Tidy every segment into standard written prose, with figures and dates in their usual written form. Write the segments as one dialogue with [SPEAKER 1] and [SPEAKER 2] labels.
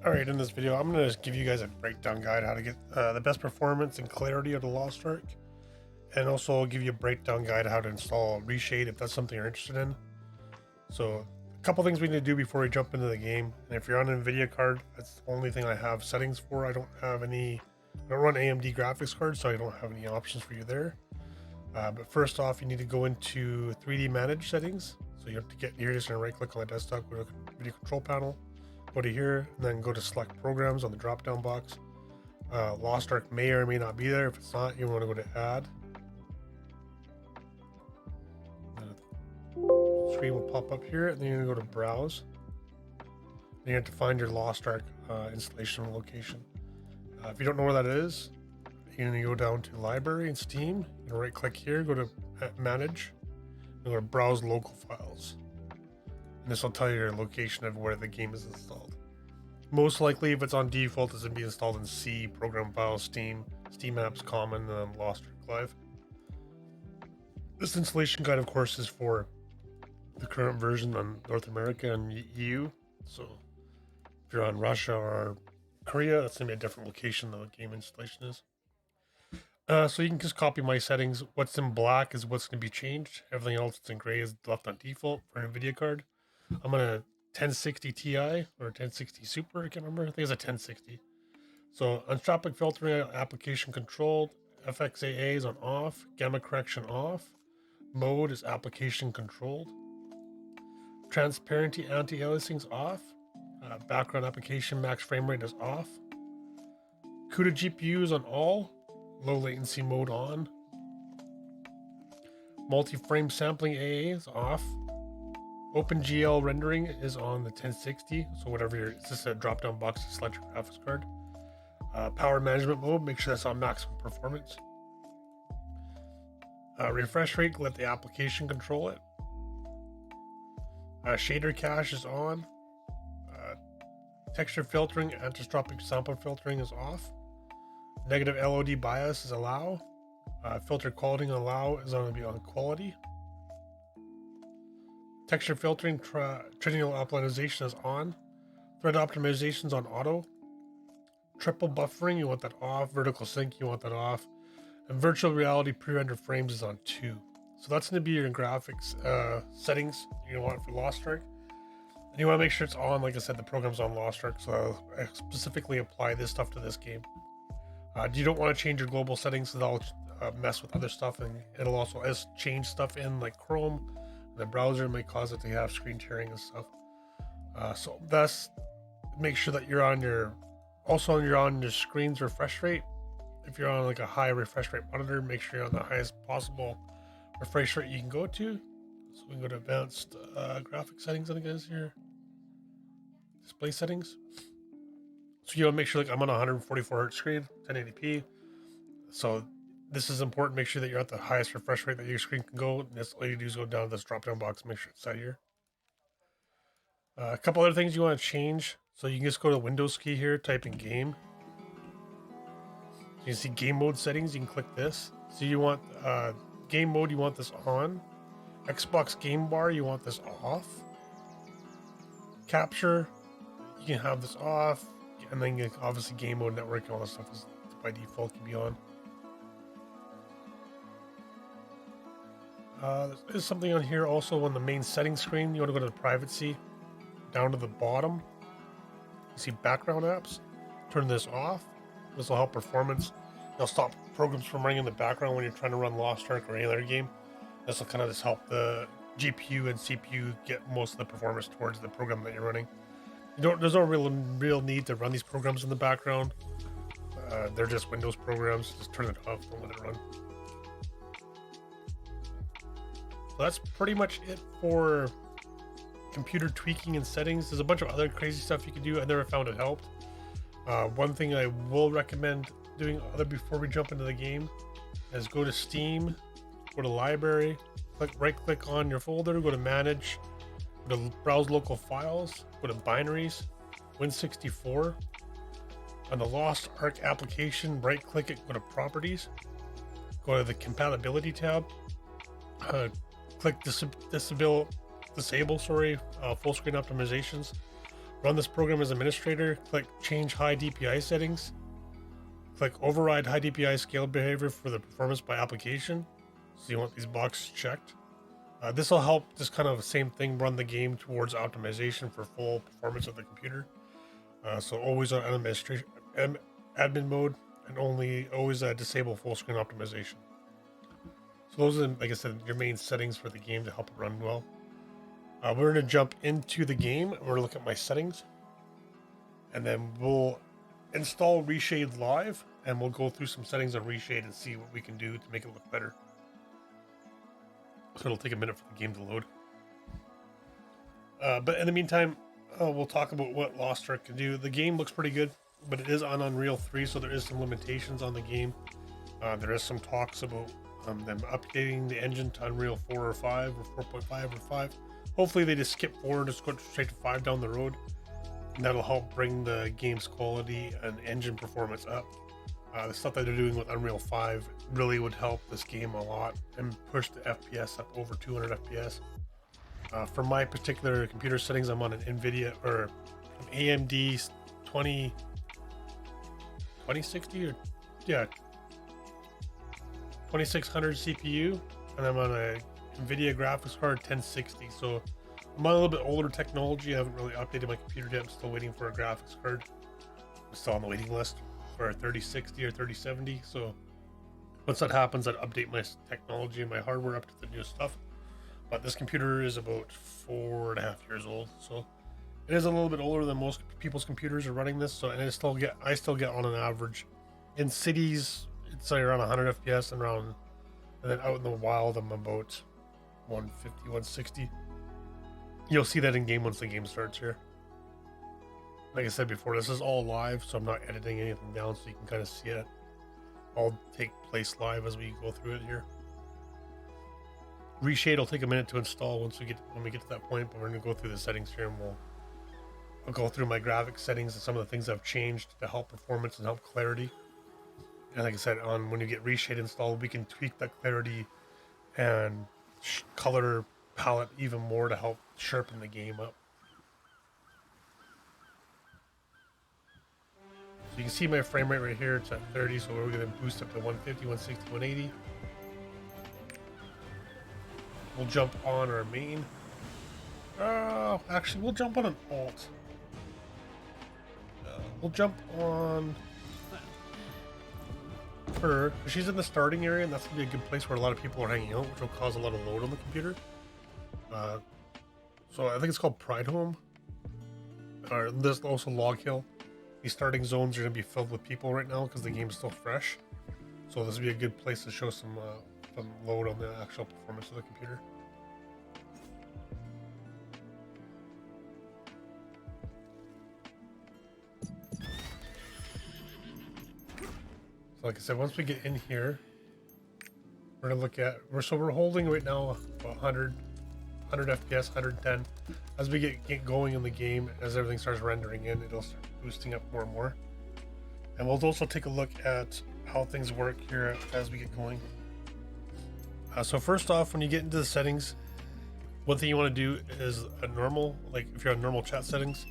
[SPEAKER 1] Alright, in this video, I'm going to give you guys a breakdown guide how to get the best performance and clarity of the Lost Ark. And also give you a breakdown guide how to install ReShade if that's something you're interested in. So, a couple things we need to do before we jump into the game. And if you're on an NVIDIA card, that's the only thing I have settings for. I don't run AMD graphics cards, so I don't have any options for you there. But first off, you need to go into 3D Manage settings. So you have to you're just going to right click on the desktop, go to video control panel. Go to here and then go to select programs on the drop down box. Lost Ark may or may not be there. If it's not, you want to go to add. The screen will pop up here and then you're going to go to browse. Then you have to find your Lost Ark installation location. If you don't know where that is, you're going to go down to library and Steam. You're going to right click here, go to manage, and go to browse local files. And this will tell you your location of where the game is installed. Most likely, if it's on default, it's going to be installed in C, Program Files, Steam, Steam Apps, Common, and then Lost Ark Live. This installation guide, of course, is for the current version on North America and EU. So if you're on Russia or Korea, that's going to be a different location the game installation is. So you can just copy my settings. What's in black is what's going to be changed. Everything else that's in gray is left on default for an NVIDIA card. I'm on a 1060 Ti or 1060 Super, I can't remember. I think it's a 1060. So unstropic filtering, application controlled, FXAA is on off, gamma correction off, mode is application controlled, transparency anti-aliasing is off, background application max frame rate is off, CUDA GPU is on all, low latency mode on, multi-frame sampling AA is off, OpenGL rendering is on the 1060, so whatever it's just a drop down box to select your graphics card. Power management mode, make sure that's on maximum performance. Refresh rate, let the application control it. Shader cache is on. Texture filtering, anisotropic sample filtering is off. Negative LOD bias is allow. Filter quality and allow is going to be on quality. Texture filtering, tridimensional optimization is on. Thread optimization is on auto. Triple buffering, you want that off. Vertical sync, you want that off. And virtual reality pre-render frames is on 2. So that's going to be your graphics settings you want for Lost Ark. And you want to make sure it's on, like I said, the program's on Lost Ark, so I'll specifically apply this stuff to this game. You don't want to change your global settings, so that'll mess with other stuff, and it'll also change stuff in like Chrome. The browser may cause it to have screen tearing and stuff. So that's make sure that you're on your screen's refresh rate. If you're on like a high refresh rate monitor, make sure you're on the highest possible refresh rate you can go to. So we can go to advanced graphic settings, I think it is here. Display settings. So you want to make sure, like I'm on a 144 hertz screen, 1080p. So this is important. Make sure that you're at the highest refresh rate that your screen can go. And that's all you do is go down to this drop down box, make sure it's set here. A couple other things you want to change. So you can just go to the Windows key here, type in game. You can see game mode settings. You can click this. So you want game mode, you want this on. Xbox game bar, you want this off. Capture, you can have this off. And then obviously game mode, network, all that stuff is by default can be on. There's something on here also on the main settings screen. You want to go to the privacy, down to the bottom. You see background apps. Turn this off. This will help performance. It'll stop programs from running in the background when you're trying to run Lost Ark or any other game. This will kind of just help the GPU and CPU get most of the performance towards the program that you're running. There's no real need to run these programs in the background. They're just Windows programs. Just turn it off and let it run. So that's pretty much it for computer tweaking and settings. There's a bunch of other crazy stuff you can do. I never found it helped. One thing I will recommend doing before we jump into the game is go to Steam, go to library, right click on your folder, go to manage, go to browse local files, go to binaries, Win64. On the Lost Ark application, right click it, go to properties, go to the compatibility tab, click disable full screen optimizations. Run this program as administrator, click change high DPI settings, click override high DPI scale behavior for the performance by application. So you want these boxes checked. This will help this kind of same thing run the game towards optimization for full performance of the computer. So always on administration, admin mode, and always disable full screen optimization. So those are, like I said, your main settings for the game to help it run well. We're going to jump into the game. We're going to look at my settings, and then we'll install ReShade live, and we'll go through some settings on ReShade and see what we can do to make it look better. So it'll take a minute for the game to load. But in the meantime, we'll talk about what Lost Ark can do. The game looks pretty good, but it is on Unreal 3, so there is some limitations on the game. There is some talks about them updating the engine to Unreal 4 or 5 or 4.5 or 5. Hopefully they just skip 4 and just go straight to 5 down the road. And that'll help bring the game's quality and engine performance up. The stuff that they're doing with Unreal 5 really would help this game a lot and push the FPS up over 200 FPS. For my particular computer settings, I'm on an NVIDIA or an AMD 2060 or 2600 CPU, and I'm on a NVIDIA graphics card 1060. So I'm on a little bit older technology. I haven't really updated my computer yet. I'm still waiting for a graphics card. I'm still on the waiting list for a 3060 or 3070. So once that happens, I'd update my technology and my hardware up to the new stuff. But this computer is about 4.5 years old, so it is a little bit older than most people's computers are running this. So, and I still get on an average in cities, it's like around 100 FPS, and then out in the wild, I'm about 150, 160. You'll see that in game once the game starts here. Like I said before, this is all live, so I'm not editing anything down, so you can kind of see it all take place live as we go through it here. ReShade will take a minute to install when we get to that point, but we're going to go through the settings here, and I'll go through my graphics settings and some of the things I've changed to help performance and help clarity. And like I said, when you get ReShade installed, we can tweak that clarity and color palette even more to help sharpen the game up. So you can see my frame rate right here, it's at 30, so we're going to boost up to 150, 160, 180. We'll jump on our main. Actually, we'll jump on an alt. We'll jump on her. She's in the starting area, and that's going to be a good place where a lot of people are hanging out, which will cause a lot of load on the computer. So I think it's called Pride Home. There's also Log Hill. These starting zones are going to be filled with people right now because the game's still fresh. So this would be a good place to show some load on the actual performance of the computer. So like I said, once we get in here, we're gonna look at we're holding right now about 100 FPS, 110. As we get going in the game, as everything starts rendering in, it'll start boosting up more and more. And we'll also take a look at how things work here as we get going. So first off, when you get into the settings, one thing you want to do is a normal, like if you're on normal chat settings,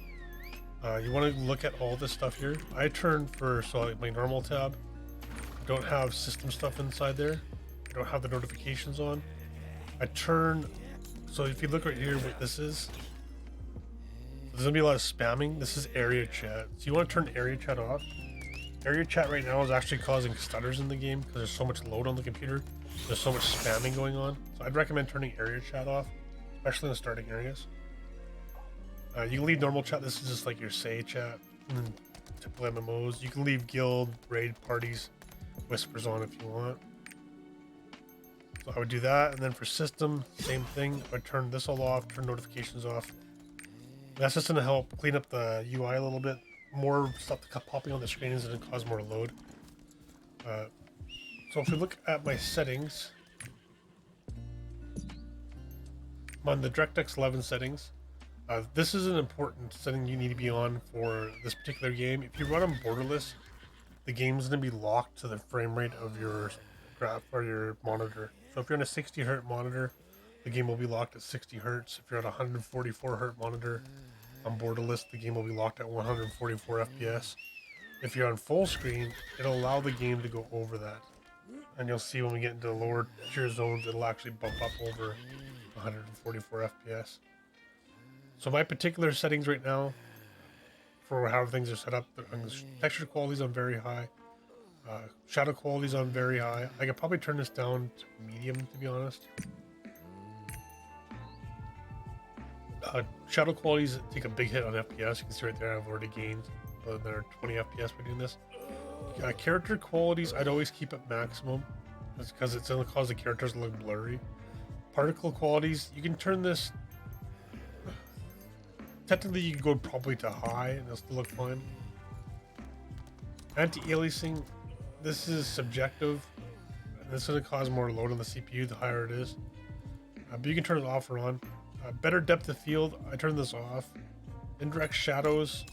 [SPEAKER 1] you want to look at all this stuff here. I turn for, so like my normal tab, I don't have system stuff inside there. I don't have the notifications on. I turn, so if you look right here what this is, there's gonna be a lot of spamming. This is area chat. So you want to turn area chat off. Area chat right now is actually causing stutters in the game because there's so much load on the computer. There's so much spamming going on. So I'd recommend turning area chat off, especially in the starting areas. You can leave normal chat. This is just like your say chat, typical MMOs. You can leave guild, raid parties, whispers on if you want. So I would do that. And then for system, same thing. I would turn this all off, turn notifications off. That's just going to help clean up the UI a little bit. More stuff popping on the screen is going to cause more load. So if we look at my settings, I'm on the DirectX 11 settings. This is an important setting you need to be on for this particular game. If you run on borderless, the game's going to be locked to the frame rate of your graph or your monitor. So if you're on a 60 Hz monitor, the game will be locked at 60 Hz. If you're on a 144 Hz monitor, on borderless, the game will be locked at 144 FPS. If you're on full screen, it'll allow the game to go over that. And you'll see when we get into the lower tier zones, it'll actually bump up over 144 FPS. So my particular settings right now, for how things are set up, texture quality's on very high. Shadow quality's on very high. I could probably turn this down to medium, to be honest. Shadow qualities take a big hit on FPS. You can see right there I've already gained another 20 FPS by doing this. Character qualities I'd always keep at maximum, just because it's going to cause the characters to look blurry. Particle qualities, you can turn this, technically you can go probably to high and it'll still look fine. Anti-aliasing, this is subjective. This is going to cause more load on the CPU the higher it is. But you can turn it off or on. Better depth of field, I turn this off. Indirect shadows,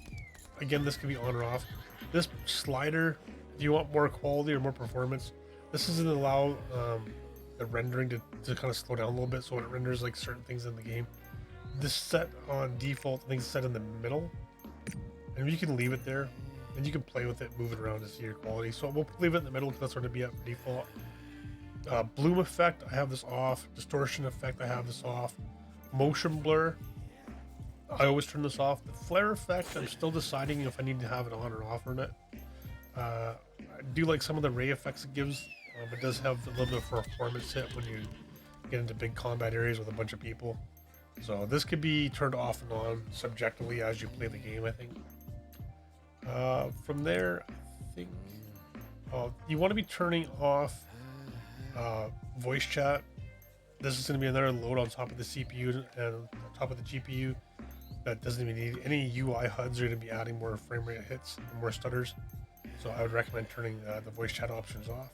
[SPEAKER 1] again, this can be on or off. This slider, if you want more quality or more performance, this is going to allow the rendering to kind of slow down a little bit, so when it renders like certain things in the game. This set on default, I think it's set in the middle, and you can leave it there, and you can play with it, move it around to see your quality. So we'll leave it in the middle because that's going to be at default. Bloom effect, I have this off. Distortion effect, I have this off. Motion blur, I always turn this off. The flare effect, I'm still deciding if I need to have it on or off or not. I do like some of the ray effects it gives. It does have a little bit of a performance hit when you get into big combat areas with a bunch of people. So this could be turned off and on subjectively as you play the game, I think. From there, I think you want to be turning off voice chat. This is going to be another load on top of the CPU and on top of the GPU that doesn't even need any UI HUDs. Are going to be adding more frame rate hits and more stutters. So I would recommend turning the voice chat options off.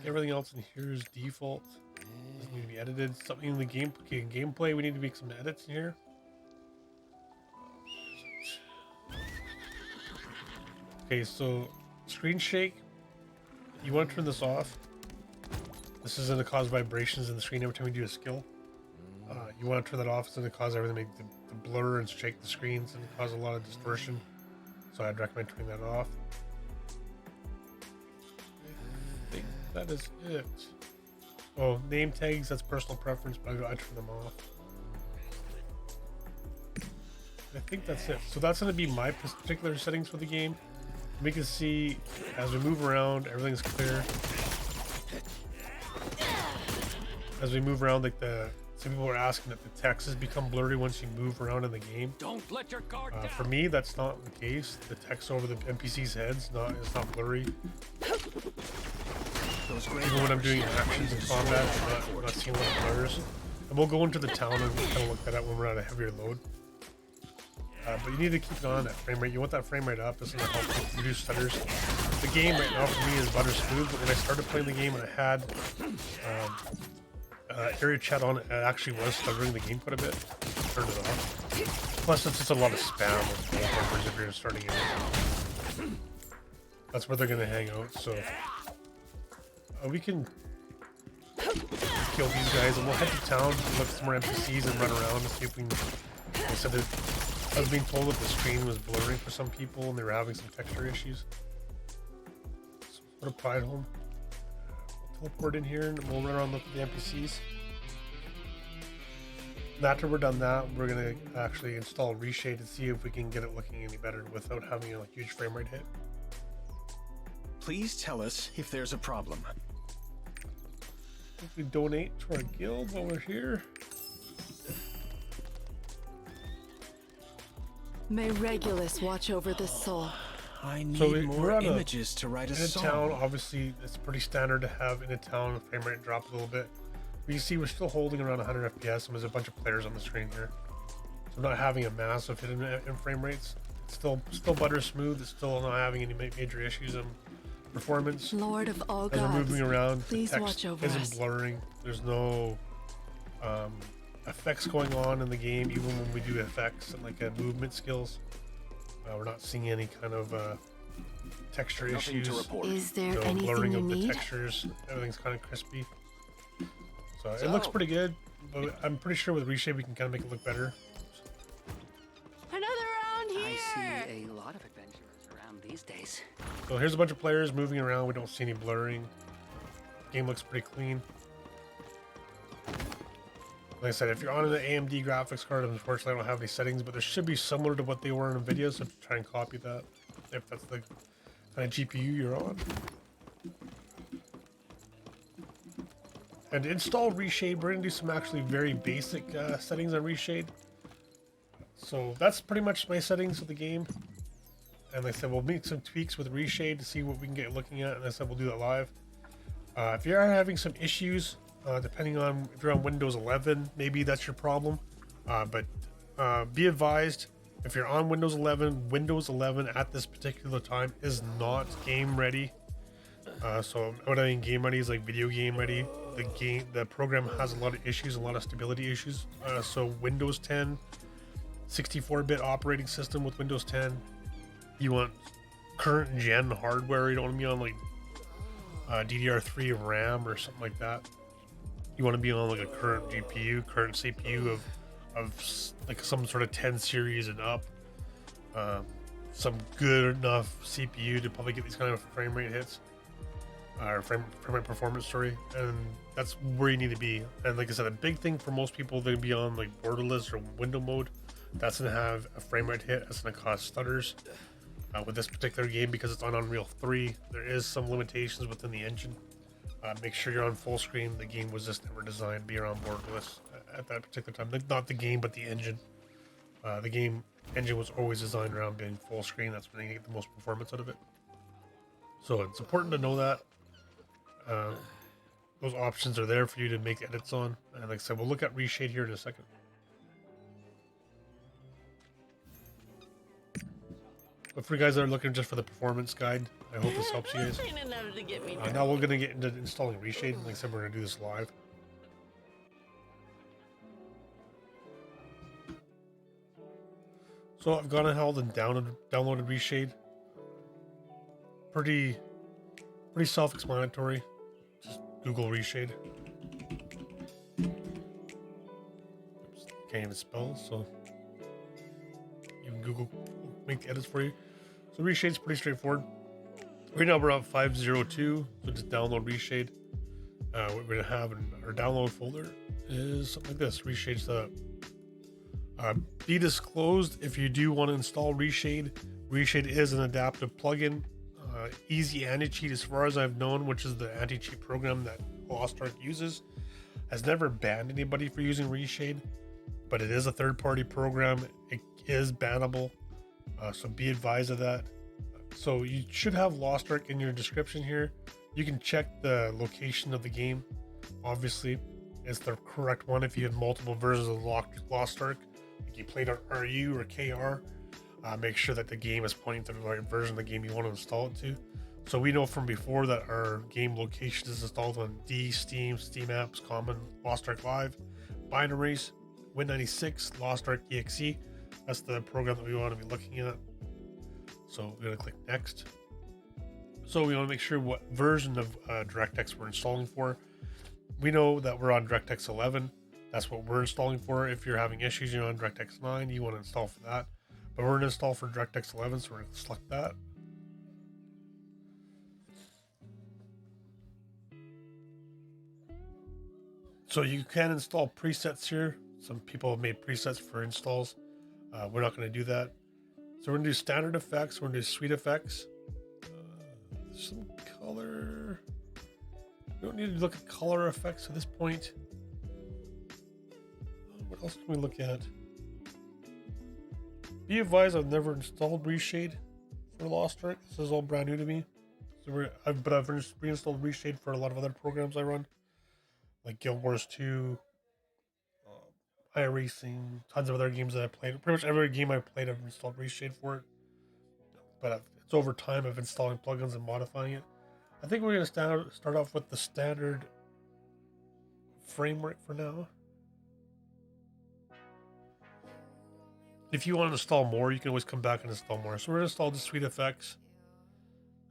[SPEAKER 1] Everything else in here is default. Doesn't need to be edited. Something in the gameplay, we need to make some edits in here. Okay, so screen shake. You want to turn this off. This is going to cause vibrations in the screen every time you do a skill. You want to turn that off. It's going to cause everything to blur and shake the screens and cause a lot of distortion. So I'd recommend turning that off. I think that is it. Oh, name tags, that's personal preference, but I turn them off. I think that's it. So that's going to be my particular settings for the game. We can see as we move around, everything's clear. As we move around, like some people are asking that the text has become blurry once you move around in the game.
[SPEAKER 2] Don't let your guard down.
[SPEAKER 1] For me, that's not the case. The text over the NPC's heads it's not blurry. Even when I'm doing actions in combat, I'm not seeing a lot of blurs. And we'll go into the town and kind of look that up when we're at a heavier load. But you need to keep it on that frame rate. You want that frame rate up. It's going to help reduce stutters. The game right now for me is butter smooth, but when I started playing the game and I had area chat on, it actually was stuttering the game quite a bit. Turned it off. Plus, it's just a lot of spam with numbers if you're starting it. That's where they're going to hang out. So we can kill these guys, and we'll head to town, look at some more NPCs, and run around and see if we can. Like I said, I was being told that the screen was blurring for some people, and they were having some texture issues. So go to Pride Home. We'll teleport in here, and we'll run around and look at the NPCs. And after we're done that, we're gonna actually install ReShade and see if we can get it looking any better without having a huge frame rate hit.
[SPEAKER 3] Please tell us if there's a problem.
[SPEAKER 1] If we donate to our guild while we're here.
[SPEAKER 4] May Regulus watch over this soul.
[SPEAKER 3] I need more images to write a song.
[SPEAKER 1] In a town, obviously, it's pretty standard to have in a town frame rate drop a little bit. But you see, we're still holding around 100 FPS, and there's a bunch of players on the screen here. So I'm not having a massive hit in frame rates. It's still butter smooth. It's still not having any major issues in performance.
[SPEAKER 4] Lord of all
[SPEAKER 1] As
[SPEAKER 4] gods,
[SPEAKER 1] we're moving around,
[SPEAKER 4] please
[SPEAKER 1] the
[SPEAKER 4] watch
[SPEAKER 1] text
[SPEAKER 4] over
[SPEAKER 1] isn't
[SPEAKER 4] us.
[SPEAKER 1] blurring. There's no effects going on in the game, even when we do effects and like movement skills. We're not seeing any kind of texture
[SPEAKER 3] Nothing
[SPEAKER 1] issues.
[SPEAKER 3] to report.
[SPEAKER 4] Is there
[SPEAKER 1] No
[SPEAKER 4] anything
[SPEAKER 1] blurring
[SPEAKER 4] you
[SPEAKER 1] of the
[SPEAKER 4] need?
[SPEAKER 1] textures. Everything's kind of crispy. So it looks pretty good. but I'm pretty sure with ReShade we can kind of make it look better.
[SPEAKER 4] Another round here.
[SPEAKER 2] I see a lot of adventurers around these days.
[SPEAKER 1] So here's a bunch of players moving around. We don't see any blurring. Game looks pretty clean. Like I said, if you're on an AMD graphics card, unfortunately I don't have any settings, but there should be similar to what they were in NVIDIA, so try and copy that if that's the kind of GPU you're on. And to install ReShade, we're going to do some actually very basic settings on ReShade. So that's pretty much my settings of the game. And like I said, we'll make some tweaks with ReShade to see what we can get looking at, and I said we'll do that live. If you are having some issues, depending on if you're on Windows 11, maybe that's your problem. But be advised, if you're on Windows 11 at this particular time is not game ready. So what I mean game ready is like video game ready. The program has a lot of issues, a lot of stability issues. So Windows 10, 64-bit operating system with Windows 10. You want current gen hardware. You don't want to be on like DDR3 RAM or something like that. You want to be on like a current GPU, current CPU of like some sort of 10 series and up. Some good enough CPU to probably get these kind of frame rate hits, or frame rate performance, sorry. And that's where you need to be. And like I said, a big thing for most people, they're gonna be on like borderless or window mode. That's gonna have a frame rate hit. That's gonna cause stutters. With this particular game, because it's on Unreal 3, there is some limitations within the engine. Make sure you're on full screen. The game was just never designed to be around borderless at that particular time. Not the game, but the engine. The game engine was always designed around being full screen. That's when you get the most performance out of it. So it's important to know that. Those options are there for you to make edits on. And like I said, we'll look at ReShade here in a second. But for you guys that are looking just for the performance guide, I hope this helps you guys. Now we're going to get into installing ReShade. Like I said, we're going to do this live. So I've gone ahead and downloaded ReShade. Pretty self-explanatory. Just Google ReShade. Oops, can't even spell, so even Google will make the edits for you. So ReShade's pretty straightforward. Right now we're on 502, so just download ReShade. What we're gonna have in our download folder is something like this: ReShade setup. Be disclosed if you do want to install ReShade. ReShade is an adaptive plugin. Easy anti-cheat, as far as I've known, which is the anti-cheat program that Lost Ark uses, has never banned anybody for using ReShade, but it is a third-party program. It is bannable, so be advised of that. So you should have Lost Ark in your description here. You can check the location of the game. Obviously, it's the correct one if you have multiple versions of Lost Ark. If you played on RU or KR, make sure that the game is pointing to the right version of the game you want to install it to. So we know from before that our game location is installed on D, Steam, Steam Apps, Common, Lost Ark Live, Binaries, Win96, Lost Ark EXE. That's the program that we want to be looking at. So we're going to click next. So we want to make sure what version of DirectX we're installing for. We know that we're on DirectX 11. That's what we're installing for. If you're having issues, you're on DirectX 9, you want to install for that. But we're going to install for DirectX 11, so we're going to select that. So you can install presets here. Some people have made presets for installs. We're not going to do that. So we're going to do standard effects. We're going to do sweet effects. Some color. We don't need to look at color effects at this point. What else can we look at? Be advised, I've never installed ReShade for Lost Ark. This is all brand new to me. So I've reinstalled ReShade for a lot of other programs I run, like Guild Wars 2, iRacing, tons of other games that I played. Pretty much every game I played, I've installed ReShade for it. But it's over time of installing plugins and modifying it. I think we're going to start off with the standard framework for now. If you want to install more, you can always come back and install more. So we're going to install the sweet effects.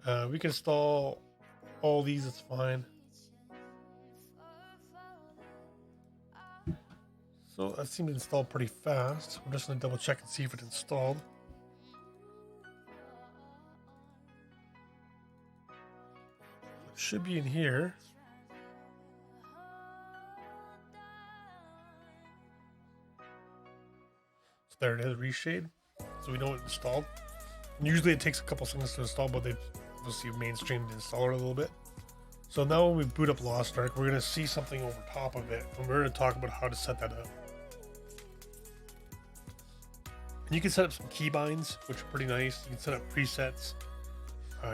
[SPEAKER 1] We can install all these, it's fine. So that seemed to install pretty fast. We're just gonna double check and see if it installed. It should be in here. So there it is, ReShade. So we know it installed. And usually it takes a couple seconds to install, but they've obviously mainstreamed the installer a little bit. So now when we boot up Lost Ark, we're gonna see something over top of it, and we're gonna talk about how to set that up. And you can set up some keybinds, which are pretty nice. You can set up presets.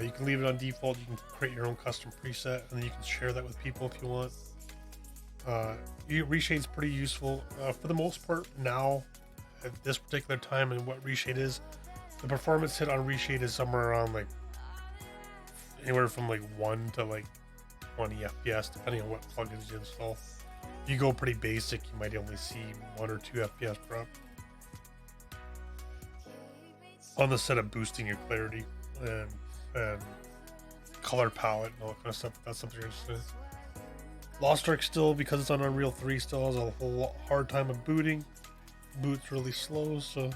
[SPEAKER 1] You can leave it on default. You can create your own custom preset, and then you can share that with people if you want. ReShade's pretty useful for the most part now at this particular time. And what ReShade is, the performance hit on ReShade is somewhere around like anywhere from like 1 to like 20 FPS, depending on what plugins you install. If you go pretty basic, you might only see 1 or 2 FPS drop. On the set of boosting your clarity and color palette and all that kind of stuff. That's something you're interested in. Lost Ark still, because it's on Unreal 3, still has a whole hard time of booting. Boot's really slow, so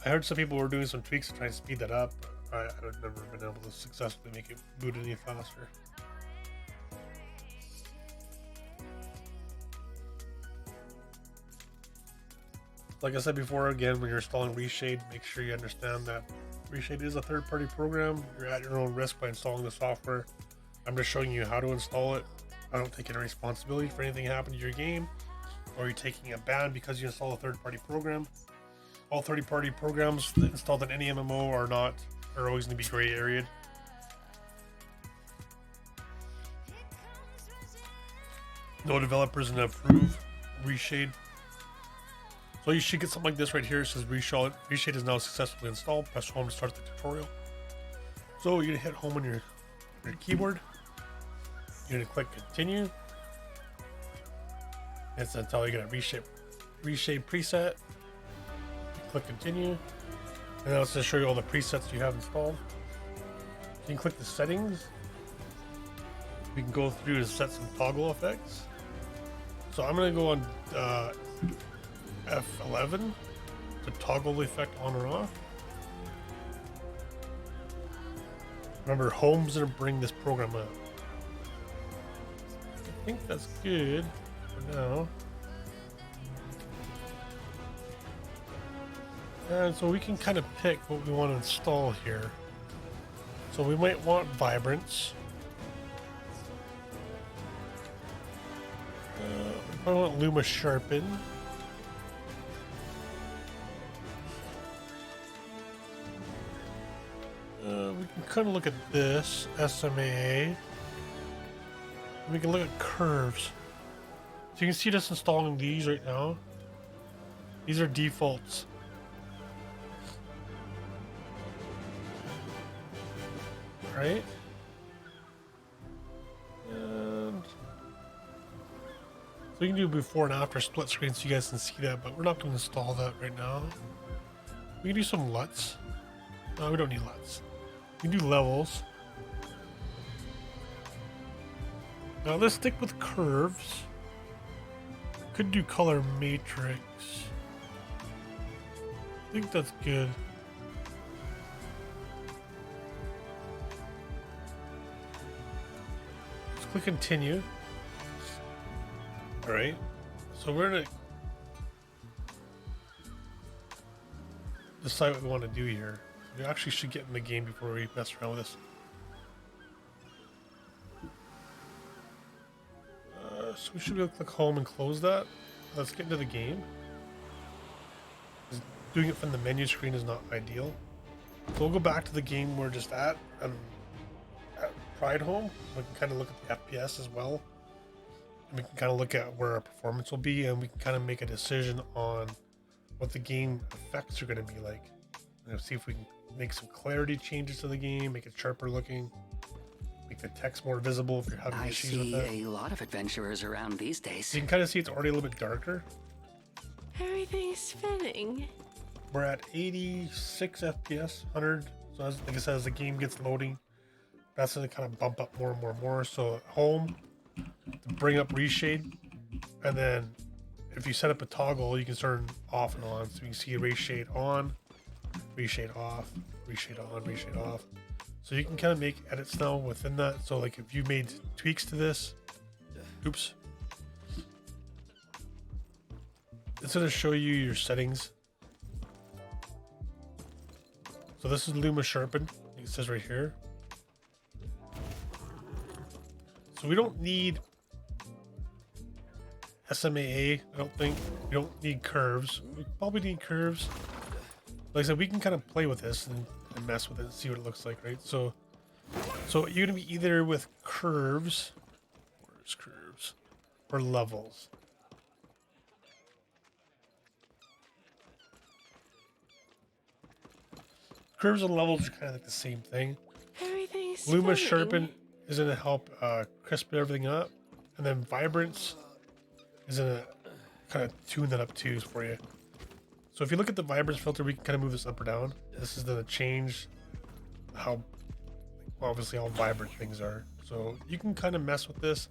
[SPEAKER 1] I heard some people were doing some tweaks to try and speed that up. I've never been able to successfully make it boot any faster. Like I said before, again, when you're installing ReShade, make sure you understand that ReShade is a third-party program. You're at your own risk by installing the software. I'm just showing you how to install it. I don't take any responsibility for anything happening to your game, or you're taking a ban because you install a third-party program. All third-party programs installed in any MMO are always going to be gray areaed. No developers going to approve ReShade. So you should get something like this right here. It says ReShade is now successfully installed. Press home to start the tutorial. So you're gonna hit home on your keyboard. You're gonna click continue. It's gonna tell you got a ReShade preset. Click continue. And now it's gonna show you all the presets you have installed. You can click the settings. We can go through to set some toggle effects. So I'm gonna go on F11 to toggle the effect on or off. Remember, home's gonna bring this program up. I think that's good for now. And so we can kind of pick what we want to install here. So we might want vibrance. I want Luma sharpen. We can kind of look at this SMA. We can look at curves. So you can see us installing these right now. These are defaults. Right? And so we can do before and after split screen so you guys can see that, but we're not going to install that right now. We can do some LUTs. No, we don't need LUTs. We can do levels. Now let's stick with curves. Could do color matrix. I think that's good. Let's click continue. Alright. So we're gonna decide what we want to do here. We actually should get in the game before we mess around with this. So we should be able to click home and close that. Let's get into the game. Doing it from the menu screen is not ideal. So we'll go back to the game we're just at Pride Home. We can kind of look at the FPS as well. And we can kind of look at where our performance will be, and we can kind of make a decision on what the game effects are going to be like. And see if we can make some clarity changes to the game, make it sharper looking, make the text more visible if you're having issues with that.
[SPEAKER 2] I see a lot of adventurers around these days.
[SPEAKER 1] You can kind of see it's already a little bit darker.
[SPEAKER 4] Everything's spinning.
[SPEAKER 1] We're at 86 FPS, 100. So as, like I said, as the game gets loading, that's going to kind of bump up more and more and more. So home, to bring up ReShade, and then if you set up a toggle, you can turn off and on. So you can see ReShade on, ReShade off, ReShade on, ReShade off. So you can kind of make edits now within that. So like if you made tweaks to this, oops. It's going to show you your settings. So this is Luma Sharpen. It says right here. So we don't need SMAA, I don't think. We don't need curves. We probably need curves. Like I said, we can kind of play with this and mess with it and see what it looks like, right? So you're gonna be either with curves, where's curves, or levels. Curves and levels are kind of like the same thing.
[SPEAKER 4] Everything's
[SPEAKER 1] Luma
[SPEAKER 4] spinning.
[SPEAKER 1] Sharpen is gonna help crisp everything up, and then Vibrance is gonna kind of tune that up too for you. So if you look at the Vibrance filter, we can kind of move this up or down. This is gonna change how, obviously, how vibrant things are. So you can kind of mess with this.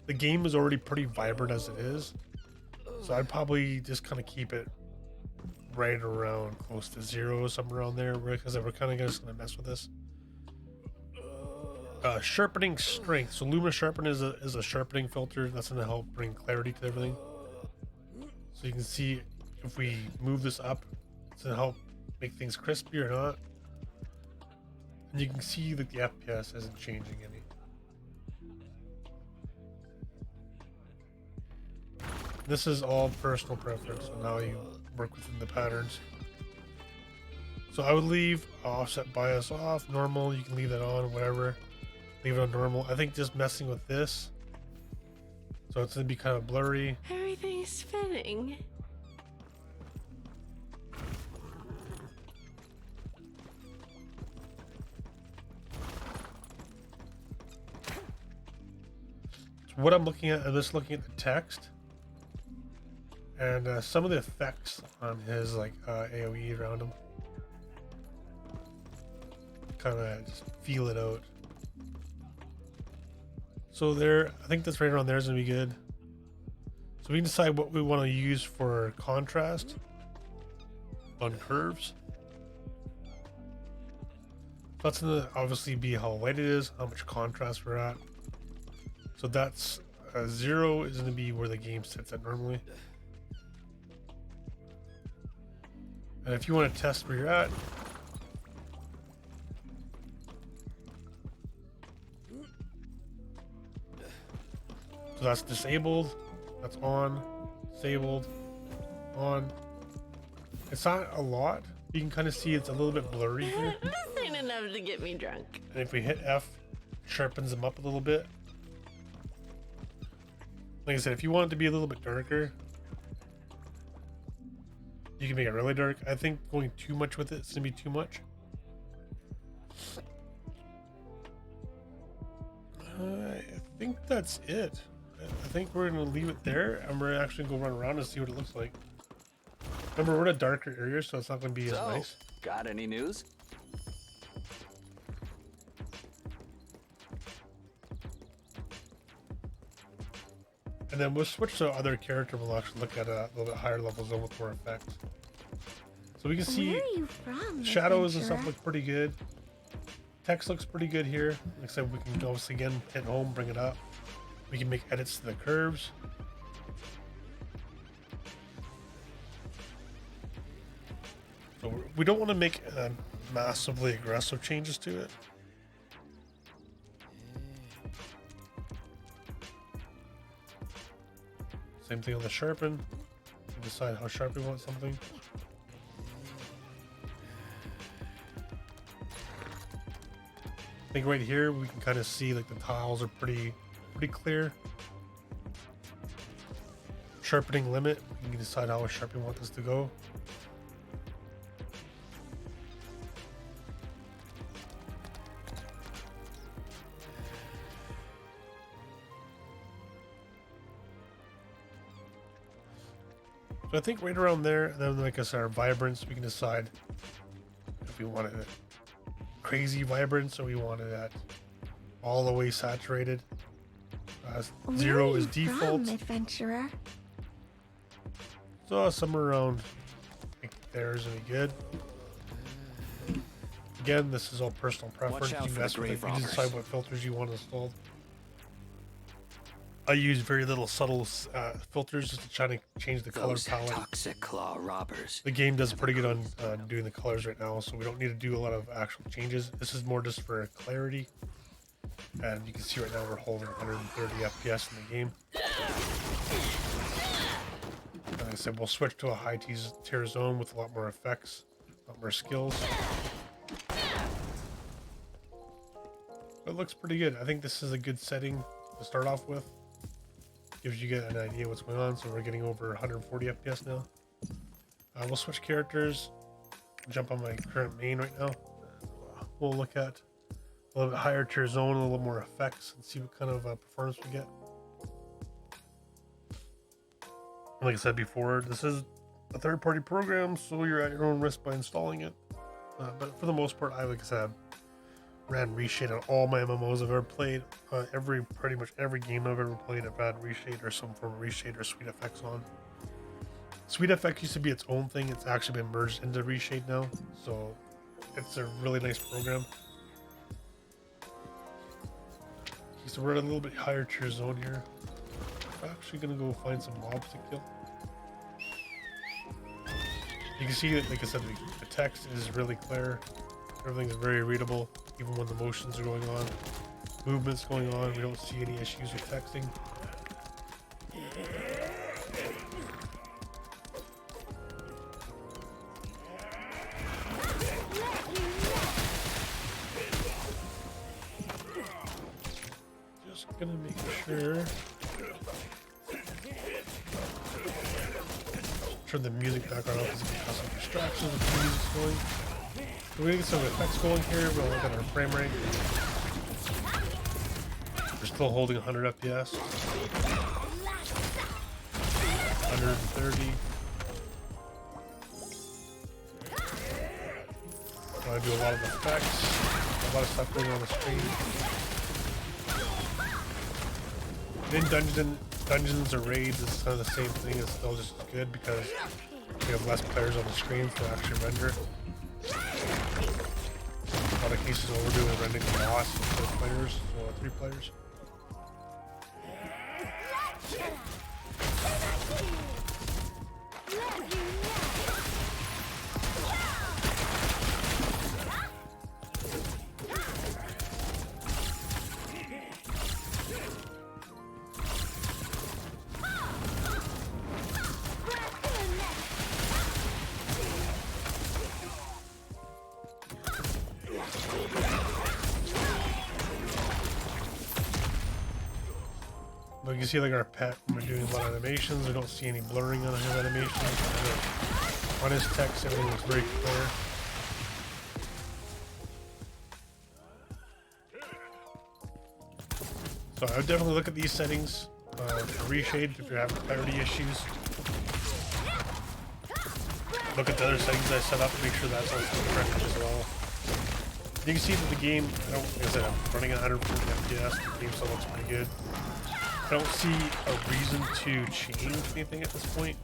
[SPEAKER 1] The game is already pretty vibrant as it is, so I'd probably just kind of keep it right around close to 0, somewhere around there, because we're kind of just gonna mess with this. Sharpening strength. So Luma Sharpen is a sharpening filter that's going to help bring clarity to everything. So you can see if we move this up, it's going to help make things crispy or not. And you can see that the FPS isn't changing any. This is all personal preference, so now you work within the patterns. So I would leave offset bias off, normal, you can leave that on, whatever. Leave it on normal. I think just messing with this, so it's gonna be kind of blurry.
[SPEAKER 4] Everything's spinning.
[SPEAKER 1] So what I'm looking at, I'm just looking at the text and some of the effects on his like AOE around him. Kind of just feel it out. So there, I think that's right around there is gonna be good. So we can decide what we want to use for contrast on curves. That's gonna obviously be how light it is, how much contrast we're at. So that's 0 is gonna be where the game sits at normally. And if you want to test where you're at, so that's disabled, that's on, disabled, on. It's not a lot. You can kind of see it's a little bit blurry here.
[SPEAKER 4] This ain't enough to get me drunk.
[SPEAKER 1] And if we hit F, it sharpens them up a little bit. Like I said, if you want it to be a little bit darker, you can make it really dark. I think going too much with it's gonna be too much. I think that's it. I think we're gonna leave it there, and we're actually gonna go run around and see what it looks like. Remember, we're in a darker area, so it's not gonna be as nice.
[SPEAKER 2] Got any news?
[SPEAKER 1] And then we'll switch to other character. We'll actually look at a little bit higher level zone with more effects. So we can see
[SPEAKER 4] Where are you from,
[SPEAKER 1] shadows and
[SPEAKER 4] adventurer?
[SPEAKER 1] stuff look pretty good. Text looks pretty good here. Like I said, we can obviously again hit home, bring it up. We can make edits to the curves. So we don't want to make massively aggressive changes to it. Same thing on the sharpen. We decide how sharp we want something. I think right here we can kind of see like the tiles are pretty clear. Sharpening limit, we can decide how sharp we want this to go. So I think right around there, and then like I said, our vibrance, we can decide if we want it crazy vibrance or we want it at all the way saturated. 0 is default.
[SPEAKER 4] From, adventurer?
[SPEAKER 1] So somewhere around, I think there's any good. Again, this is all personal preference.
[SPEAKER 3] Watch out
[SPEAKER 1] You
[SPEAKER 3] for
[SPEAKER 1] mess
[SPEAKER 3] the
[SPEAKER 1] with it.
[SPEAKER 3] grave
[SPEAKER 1] You
[SPEAKER 3] robbers.
[SPEAKER 1] decide what filters you want installed. I use very little subtle filters just to try to change the color
[SPEAKER 2] Those
[SPEAKER 1] palette.
[SPEAKER 2] toxic claw robbers.
[SPEAKER 1] The game does pretty good on doing the colors right now, so we don't need to do a lot of actual changes. This is more just for clarity. And you can see right now we're holding 130 FPS in the game. Like I said, we'll switch to a high tier zone with a lot more effects, a lot more skills. It looks pretty good. I think this is a good setting to start off with. Gives you an idea what's going on. So we're getting over 140 FPS now. We'll switch characters. Jump on my current main right now. We'll look at a little bit higher tier zone, a little more effects, and see what kind of performance we get. Like I said before, this is a third-party program, so you're at your own risk by installing it. But for the most part, like I said, ran ReShade on all my MMOs I've ever played. Pretty much every game I've ever played, I've had ReShade or some form of ReShade or Sweet Effects on. Sweet Effects used to be its own thing. It's actually been merged into ReShade now, so it's a really nice program. So we're at a little bit higher tier zone here. I'm actually gonna go find some mobs to kill. You can see that, like I said, the text is really clear. Everything's very readable, even when the motions are going on, movements going on. We don't see any issues with texting. Just gonna make sure. Turn the music background off because it can cause some distractions if the music's going. So we get some effects going here. We'll look at our frame rate. We're still holding 100 FPS. 130. I do a lot of effects. A lot of stuff going on the screen. In dungeons or raids, it's kind of the same thing. It's still just good because we have less players on the screen to actually render. In a lot of cases, what we're doing is rendering the boss with 4 players, or 3 players. But you can see like our pet, when we're doing a lot of animations, we don't see any blurring on his animations. On his text, everything looks very clear. So I would definitely look at these settings for ReShade if you're having clarity issues. Look at the other settings I set up, make sure that's also correct as well. You can see that the game, like I said, I'm running at 140 FPS, the game still looks pretty good. I don't see a reason to change anything at this point.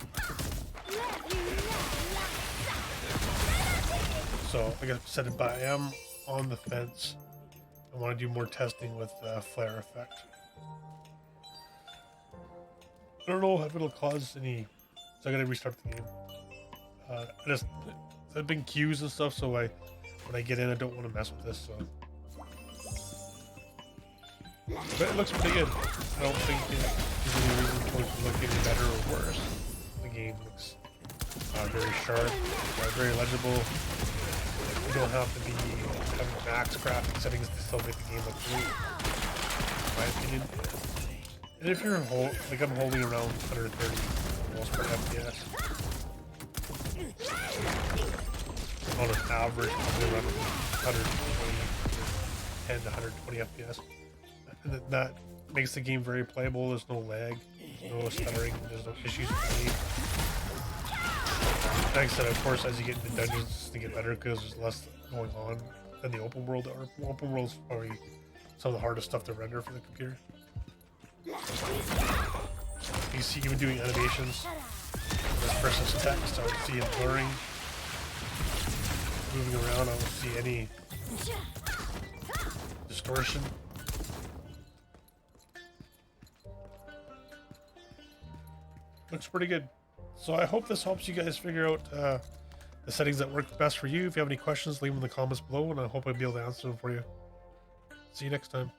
[SPEAKER 1] So, like I said, but I am on the fence. I want to do more testing with flare effect. I don't know if it'll cause any, so I gotta restart the game. I've been queues and stuff, so when I get in, I don't want to mess with this. So, but it looks pretty good. I don't think there's any reason for it to look any better or worse. The game looks very sharp, very legible. You don't have to be having max graphic settings to still make the game look great, in my opinion. And if you're like I'm holding around 130 most part FPS. On an average, probably around 120, 10 to 120 FPS. And that makes the game very playable. There's no lag, no stuttering, there's no issues with the game. Like I said, of course, as you get into dungeons, they get better because there's less going on than the open world. Or open world's probably some of the hardest stuff to render for the computer. You see, even doing animations, this person's text. I don't see it blurring, moving around. I don't see any distortion. Looks pretty good. So I hope this helps you guys figure out the settings that work best for you. If you have any questions, leave them in the comments below, and I hope I'll be able to answer them for you. See you next time.